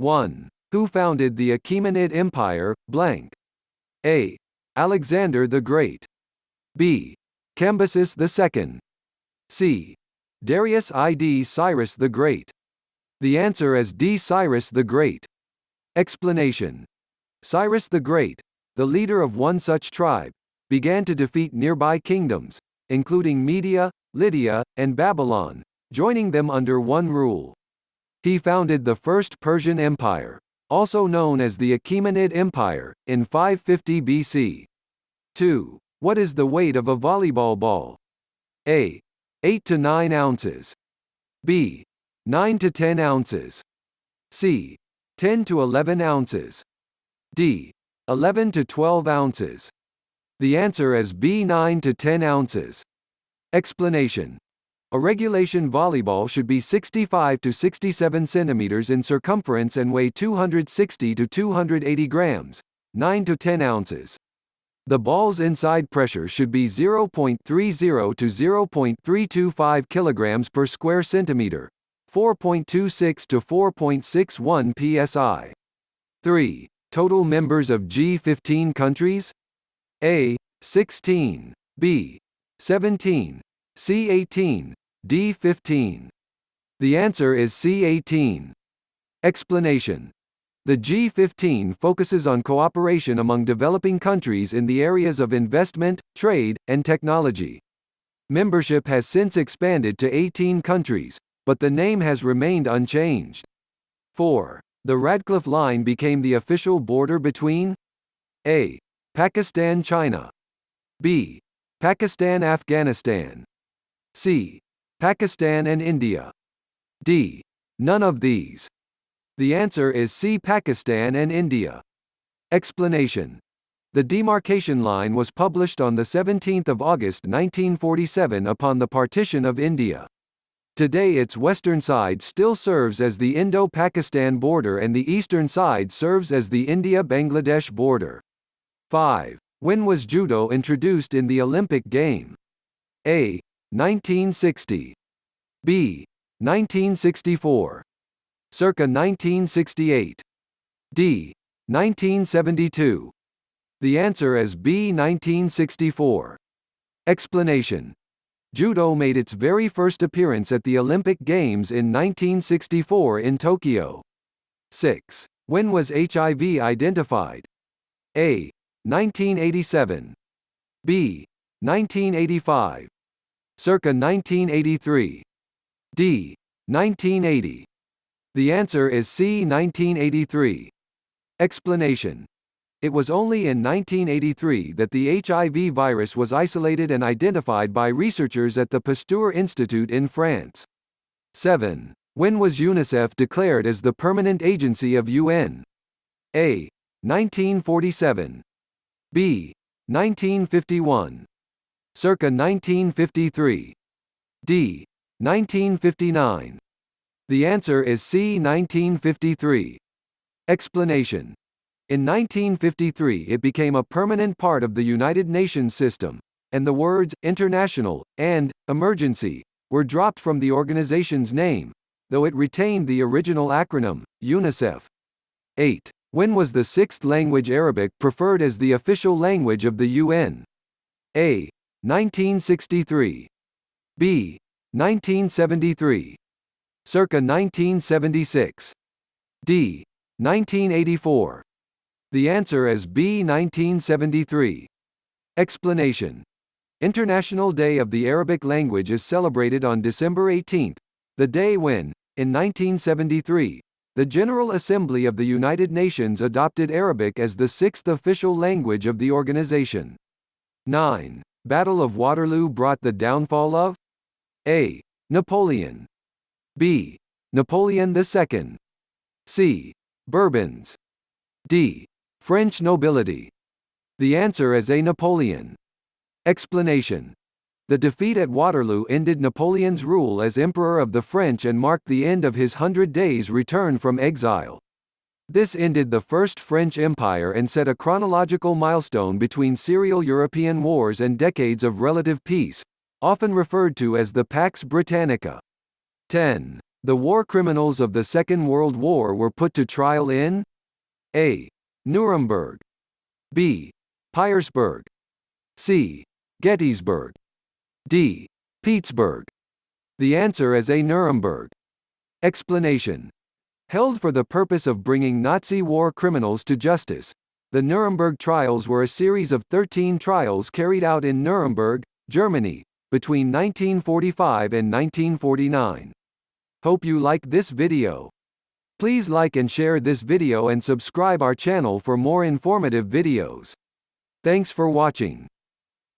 1. Who founded the Achaemenid Empire, blank? A. Alexander the Great. B. Cambyses II. C. Darius ID Cyrus the Great. The answer is D. Cyrus the Great. Explanation. Cyrus the Great, the leader of one such tribe, began to defeat nearby kingdoms, including Media, Lydia, and Babylon, joining them under one rule. He founded the First Persian Empire, also known as the Achaemenid Empire, in 550 BC. 2. What is the weight of a volleyball ball? A. 8 to 9 ounces. B. 9 to 10 ounces. C. 10 to 11 ounces. D. 11 to 12 ounces. The answer is B. 9 to 10 ounces. Explanation. A regulation volleyball should be 65 to 67 centimeters in circumference and weigh 260 to 280 grams, 9 to 10 ounces. The ball's inside pressure should be 0.30 to 0.325 kilograms per square centimeter, 4.26 to 4.61 psi. 3. Total members of G15 countries? A. 16. B. 17. C. 18. D. 15. The answer is C. 18. Explanation. The G15 focuses on cooperation among developing countries in the areas of investment, trade, and technology. Membership has since expanded to 18 countries, but the name has remained unchanged. 4. The Radcliffe Line became the official border between A. Pakistan-China. B. Pakistan-Afghanistan. C. Pakistan and India. D. None of these. The answer is C. Pakistan and India. Explanation. The demarcation line was published on 17 August 1947 upon the partition of India. Today its western side still serves as the Indo-Pakistan border and the eastern side serves as the India-Bangladesh border. 5. When was Judo introduced in the Olympic game? A. 1960. B. 1964. Circa 1968. D. 1972. The answer is B. 1964. Explanation. Judo made its very first appearance at the Olympic Games in 1964 in Tokyo. 6. When was HIV identified? A. 1987. B. 1985. Circa 1983. D. 1980. The answer is C. 1983. Explanation. It was only in 1983 that the HIV virus was isolated and identified by researchers at the Pasteur Institute in France. 7. When was UNICEF declared as the permanent agency of UN? A. 1947. B. 1951. Circa 1953. D. 1959. The answer is C. 1953. Explanation. In 1953 it became a permanent part of the United Nations system, and the words "international" and "emergency" were dropped from the organization's name, though it retained the original acronym, UNICEF. 8. When was the sixth language Arabic preferred as the official language of the UN? A. 1963. B. 1973. Circa 1976. D. 1984. The answer is B. 1973. Explanation. International Day of the Arabic Language is celebrated on December 18, the day when, in 1973, the General Assembly of the United Nations adopted Arabic as the sixth official language of the organization. 9. Battle of Waterloo brought the downfall of A. Napoleon. B. Napoleon II. C. Bourbons. D. French nobility. The answer is A. Napoleon. Explanation. The defeat at Waterloo ended Napoleon's rule as Emperor of the French and marked the end of his 100 days' return from exile. This ended the First French Empire and set a chronological milestone between serial European wars and decades of relative peace, often referred to as the Pax Britannica. 10. The war criminals of the Second World War were put to trial in A. Nuremberg, B. Petersburg, C. Gettysburg, D. Petersburg. The answer is A. Nuremberg. Explanation. Held for the purpose of bringing Nazi war criminals to justice, the Nuremberg trials were a series of 13 trials carried out in Nuremberg, Germany, between 1945 and 1949. Hope you like this video. Please like and share this video and subscribe our channel for more informative videos. Thanks for watching.